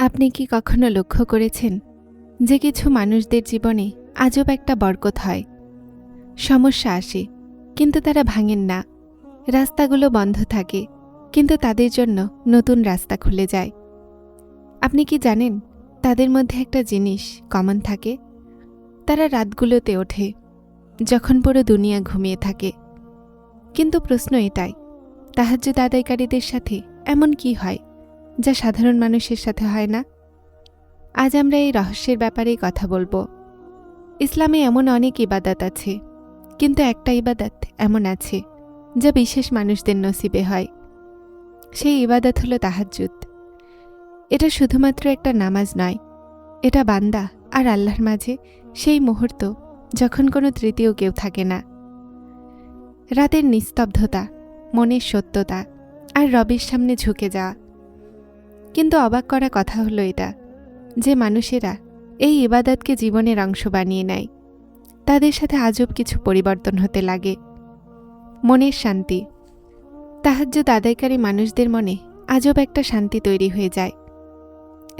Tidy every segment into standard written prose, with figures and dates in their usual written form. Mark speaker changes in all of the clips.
Speaker 1: আপনি কি কখনো লক্ষ্য করেছেন যে কিছু মানুষদের জীবনে আজব একটা বরকত হয়? সমস্যা আসে কিন্তু তারা ভাঙেন না, রাস্তাগুলো বন্ধ থাকে কিন্তু তাদের জন্য নতুন রাস্তা খুলে যায়। আপনি কি জানেন তাদের মধ্যে একটা জিনিস কমন থাকে? তারা রাতগুলোতে ওঠে যখন পুরো দুনিয়া ঘুমিয়ে থাকে। কিন্তু প্রশ্ন এটাই, তাহাজ্জুদ আদায়কারীদের সাথে এমন কি হয় যা সাধারণ মানুষের সাথে হয় না? আজ আমরা এই রহস্যের ব্যাপারেই কথা বলবো। ইসলামে এমন অনেক ইবাদত আছে, কিন্তু একটা ইবাদত এমন আছে যা বিশেষ মানুষদের নসিবে হয়। সেই ইবাদত হলো তাহাজ্জুদ। এটা শুধুমাত্র একটা নামাজ নয়, এটা বান্দা আর আল্লাহর মাঝে সেই মুহূর্ত যখন কোনো তৃতীয় কেউ থাকে না। রাতের নিস্তব্ধতা, মনের সত্যতা আর রবের সামনে ঝুঁকে যাওয়া। কিন্তু অবাক করা কথা হলো এটা যে মানুষেরা এই ইবাদতকে জীবনের অংশ বানিয়ে নেয়, তাদের সাথে আজব কিছু পরিবর্তন হতে লাগে। মনের শান্তি। তাহাজ্জুদ আদায়কারী মানুষদের মনে আজব একটা শান্তি তৈরি হয়ে যায়,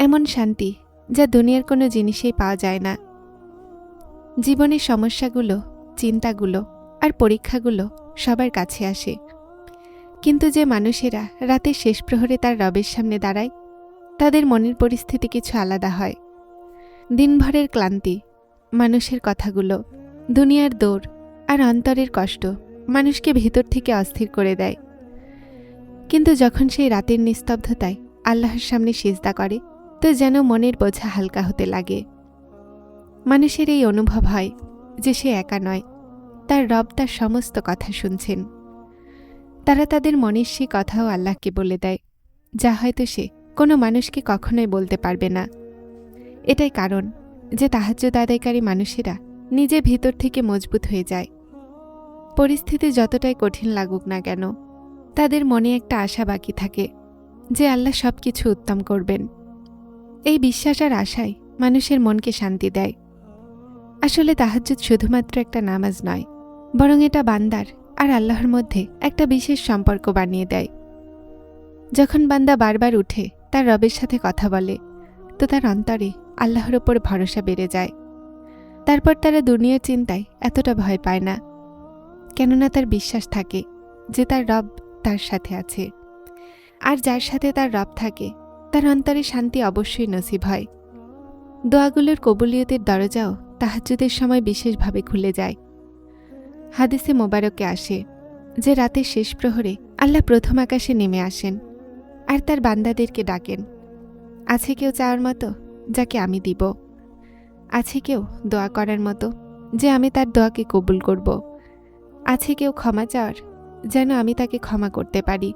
Speaker 1: এমন শান্তি যা দুনিয়ার কোনো জিনিসেই পাওয়া যায় না। জীবনের সমস্যাগুলো, চিন্তাগুলো আর পরীক্ষাগুলো সবার কাছে আসে, কিন্তু যে মানুষেরা রাতের শেষ প্রহরে তার রবের সামনে দাঁড়ায়, তাদের মনের পরিস্থিতি কিছু আলাদা হয়। দিনভরের ক্লান্তি, মানুষের কথাগুলো, দুনিয়ার দৌড় আর অন্তরের কষ্ট মানুষকে ভিতর থেকে অস্থির করে দেয়। কিন্তু যখন সেই রাতের নিস্তব্ধতায় আল্লাহর সামনে সিজদা করে, তো যেন মনের বোঝা হালকা হতে লাগে। মানুষের এই অনুভব হয় যে সে একা নয়, তার রব তার সমস্ত কথা শুনছেন। তারা তাদের মনের সেই কথাও আল্লাহকে বলে দেয়, যা হয়তো সে কোনো মানুষকে কখনোই বলতে পারবে না। এটাই কারণ যে তাহাজ্জুদ আদায়কারী মানুষেরা নিজে ভিতর থেকে মজবুত হয়ে যায়। পরিস্থিতি যতটাই কঠিন লাগুক না কেন, তাদের মনে একটা আশা বাকি থাকে যে আল্লাহ সব কিছু উত্তম করবেন। এই বিশ্বাস আর আশাই মানুষের মনকে শান্তি দেয়। আসলে তাহাজ্জুদ শুধুমাত্র একটা নামাজ নয়, বরং এটা বান্দার আর আল্লাহর মধ্যে একটা বিশেষ সম্পর্ক বানিয়ে দেয়। যখন বান্দা বারবার উঠে তার রবের সাথে কথা বলে, তো তার অন্তরে আল্লাহর ওপর ভরসা বেড়ে যায়। তারপর তারা দুনিয়ার চিন্তায় এতটা ভয় পায় না, কেননা তার বিশ্বাস থাকে যে তার রব তার সাথে আছে। আর যার সাথে তার রব থাকে, তার অন্তরে শান্তি অবশ্যই নসিব হয়। দোয়াগুলোর কবুলিয়তের দরজাও তাহাজ্জুদের সময় বিশেষভাবে খুলে যায়। হাদিসে মোবারকে আসে যে রাতের শেষ প্রহরে আল্লাহ প্রথম আকাশে নেমে আসেন আর তার বান্দাদেরকে ডাকেন, আছে কেউ চাওয়ার মতো যাকে আমি দিব? আছে কেউ দোয়া করার মতো যে আমি তার দোয়াকে কবুল করব? আছে কেউ ক্ষমা চাওয়ার যেন আমি তাকে ক্ষমা করতে পারি?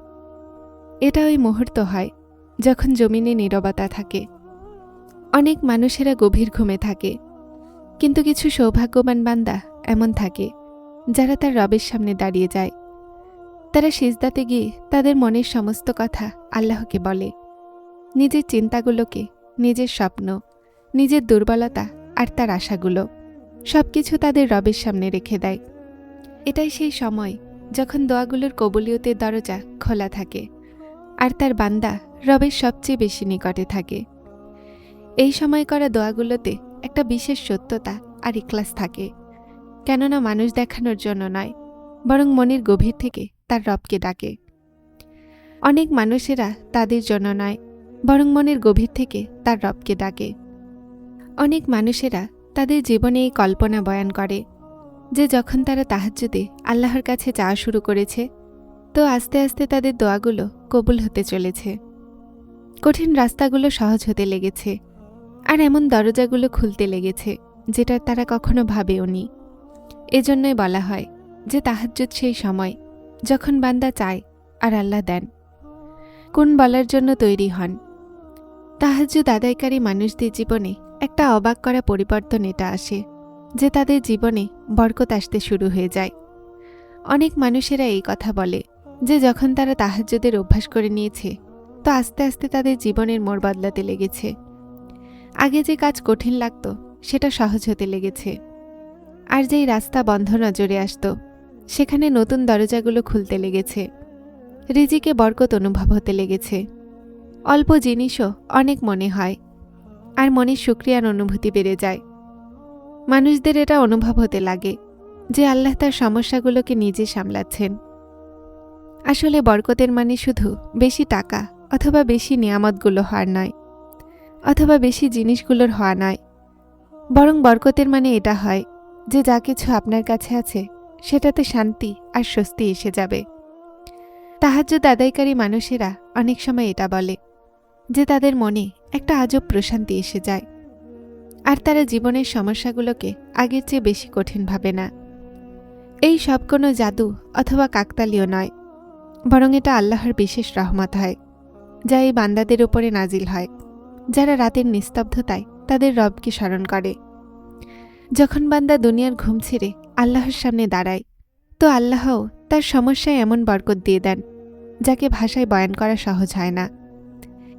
Speaker 1: এটা ওই মুহূর্ত হয় যখন জমিনে নীরবতা থাকে। অনেক মানুষেরা গভীর ঘুমে থাকে, কিন্তু কিছু সৌভাগ্যবান বান্দা এমন থাকে যারা তার রবের সামনে দাঁড়িয়ে যায়। তারা সিজদাতে গিয়ে তাদের মনের সমস্ত কথা আল্লাহকে বলে, নিজের চিন্তাগুলোকে, নিজের স্বপ্ন, নিজের দুর্বলতা আর তার আশাগুলো সবকিছু তাদের রবের সামনে রেখে দেয়। এটাই সেই সময় যখন দোয়াগুলোর কবুলিয়তের দরজা খোলা থাকে আর তার বান্দা রবের সবচেয়ে বেশি নিকটে থাকে। এই সময় করা দোয়াগুলোতে একটা বিশেষ সত্যতা আর ইখলাস থাকে, কেননা মানুষ দেখানোর জন্য নয়, বরং মনের গভীর থেকে তার রবকে ডাকে। অনেক মানুষেরা তাদের জন্য নয়, বরং মনের গভীর থেকে তার রবকে ডাকে। অনেক মানুষেরা তাদের জীবনে এই কল্পনা বয়ান করে যে যখন তারা তাহাজ্জুদে আল্লাহর কাছে চাওয়া শুরু করেছে, তো আস্তে আস্তে তাদের দোয়াগুলো কবুল হতে চলেছে। কঠিন রাস্তাগুলো সহজ হতে লেগেছে আর এমন দরজাগুলো খুলতে লেগেছে যেটা তারা কখনো ভাবেওনি। এজন্যই বলা হয় যে তাহাজ্জুদ সেই সময় যখন বান্দা চায় আর আল্লাহ দেন। কোন বলার জন্য তৈরি হন? তাহাজ্জুদ আদায়কারী মানুষদের জীবনে একটা অবাক করা পরিবর্তন এটা আসে যে তাদের জীবনে বরকত আসতে শুরু হয়ে যায়। অনেক মানুষেরা এই কথা বলে যে যখন তারা তাহাজ্জুদের অভ্যাস করে নিয়েছে, তো আস্তে আস্তে তাদের জীবনের মোড় বদলাতে লেগেছে। আগে যে কাজ কঠিন লাগত সেটা সহজ হতে লেগেছে, আর যেই রাস্তা বন্ধ নজরে আসত সেখানে নতুন দরজাগুলো খুলতে লেগেছে। রিজিকে বরকত অনুভব হতে লেগেছে। অল্প জিনিসও অনেক মনে হয়, আর মনের শুকরিয়ার অনুভূতি বেড়ে যায়। মানুষদের এটা অনুভব হতে লাগে যে আল্লাহ তার সমস্যাগুলোকে নিজে সামলাচ্ছেন। আসলে বরকতের মানে শুধু বেশি টাকা অথবা বেশি নিয়ামতগুলো হওয়ার নয়, অথবা বেশি জিনিসগুলোর হওয়া নয়, বরং বরকতের মানে এটা হয় যে যা কিছু আপনার কাছে আছে সেটাতে শান্তি আর স্বস্তি এসে যাবে। তাহাজ্জুদ আদায়কারী মানুষেরা অনেক সময় এটা বলে যে তাদের মনে একটা আজব প্রশান্তি এসে যায়, আর তারা জীবনের সমস্যাগুলোকে আগের চেয়ে বেশি কঠিন ভাবে না। এই সব কোনো জাদু অথবা কাকতালীয় নয়, বরং এটা আল্লাহর বিশেষ রহমত হয়, যা এই বান্দাদের উপরে নাজিল হয় যারা রাতের নিস্তব্ধতায় তাদের রবকে স্মরণ করে। যখন বান্দা দুনিয়ার ঘুম ছেড়ে আল্লাহর সামনে দাঁড়ায়, তো আল্লাহও তার সমস্যায় এমন বরকত দিয়ে দেন যাকে ভাষায় বয়ান করা সহজ হয় না।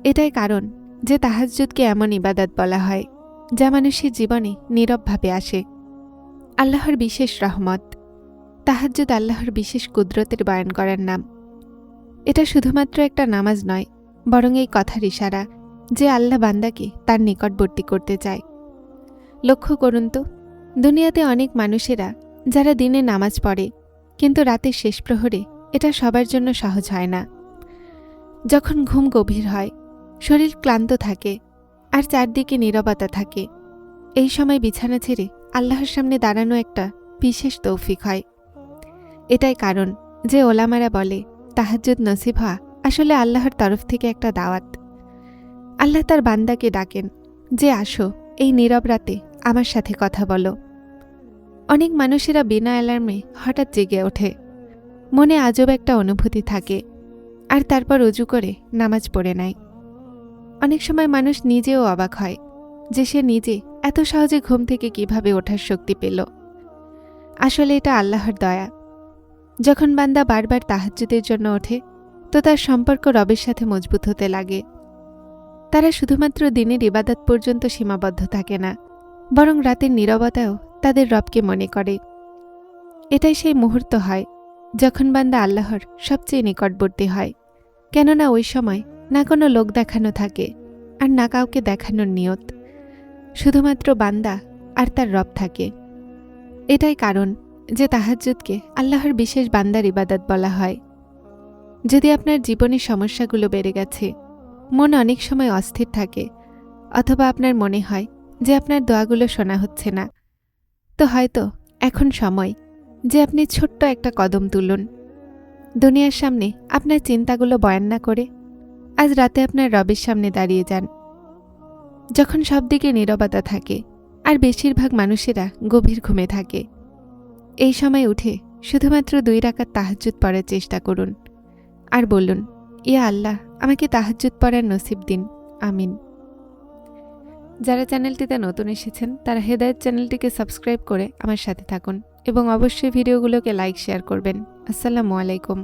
Speaker 1: এটাই কারণ যে তাহাজ্জুদকে এমন ইবাদত বলা হয় যা মানুষের জীবনে নীরবভাবে আসে। আল্লাহর বিশেষ রহমত। তাহাজ্জুদ আল্লাহর বিশেষ কুদরতের বয়ান করার নাম। এটা শুধুমাত্র একটা নামাজ নয়, বরং এই কথার ইশারা যে আল্লাহ বান্দাকে তার নিকটবর্তী করতে চায়। লক্ষ্য করুন তো, দুনিয়াতে অনেক মানুষেরা যারা দিনে নামাজ পড়ে, কিন্তু রাতের শেষ প্রহরে এটা সবার জন্য সহজ হয় না। যখন ঘুম গভীর হয়, শরীর ক্লান্ত থাকে, আর চারদিকে নীরবতা থাকে, এই সময় বিছানা ছেড়ে আল্লাহর সামনে দাঁড়ানো একটা বিশেষ তৌফিক হয়। এটাই কারণ যে ওলামারা বলে তাহাজ্জুদ নসিব হওয়া আসলে আল্লাহর তরফ থেকে একটা দাওয়াত। আল্লাহ তার বান্দাকে ডাকেন যে আসো, এই নীরব রাতে আমার সাথে কথা বলো। অনেক মানুষেরা বিনা অ্যালার্মে হঠাৎ জেগে ওঠে, মনে আজব একটা অনুভূতি থাকে, আর তারপর অজু করে নামাজ পড়ে নেয়। অনেক সময় মানুষ নিজেও অবাক হয় যে সে নিজে এত সহজে ঘুম থেকে কিভাবে ওঠার শক্তি পেল। আসলে এটা আল্লাহর দয়া। যখন বান্দা বারবার তাহাজ্জুদের জন্য ওঠে, তো তার সম্পর্ক রবের সাথে মজবুত হতে লাগে। তারা শুধুমাত্র দিনের ইবাদত পর্যন্ত সীমাবদ্ধ থাকে না, বরং রাতের নীরবতায়ও তাদের রবকে মনে করে। এটাই সেই মুহূর্ত হয় যখন বান্দা আল্লাহর সবচেয়ে নিকটবর্তী হয়, কেননা ওই সময় না কোনো লোক দেখানো থাকে, আর না কাউকে দেখানোর নিয়ত, শুধুমাত্র বান্দা আর তার রব থাকে। এটাই কারণ যে তাহাজ্জুদকে আল্লাহর বিশেষ বান্দার ইবাদত বলা হয়। যদি আপনার জীবনের সমস্যাগুলো বেড়ে গেছে, মন অনেক সময় অস্থির থাকে, অথবা আপনার মনে হয় যে আপনার দোয়াগুলো শোনা হচ্ছে না, তো হয়তো এখন সময় যে আপনি ছোট্ট একটা কদম তুলুন। দুনিয়ার সামনে আপনার চিন্তাগুলো বয়ান না করে আজ রাতে আপনার রবের সামনে দাঁড়িয়ে যান। যখন সব দিকে নীরবতা থাকে আর বেশিরভাগ মানুষেরা গভীর ঘুমে থাকে, এই সময় উঠে শুধুমাত্র 2 রাকাত তাহাজ্জুদ পড়ার চেষ্টা করুন, আর বলুন, ইয়া আল্লাহ, আমাকে তাহাজ্জুদ পড়ার নসিব দিন, আমিন। যারা চ্যানেলটিতে নতুন এসেছেন তারা হেদায়েত চ্যানেলটিকে সাবস্ক্রাইব করে আমার সাথে থাকুন, এবং অবশ্যই ভিডিওগুলোকে লাইক শেয়ার করবেন। আসসালামু আলাইকুম।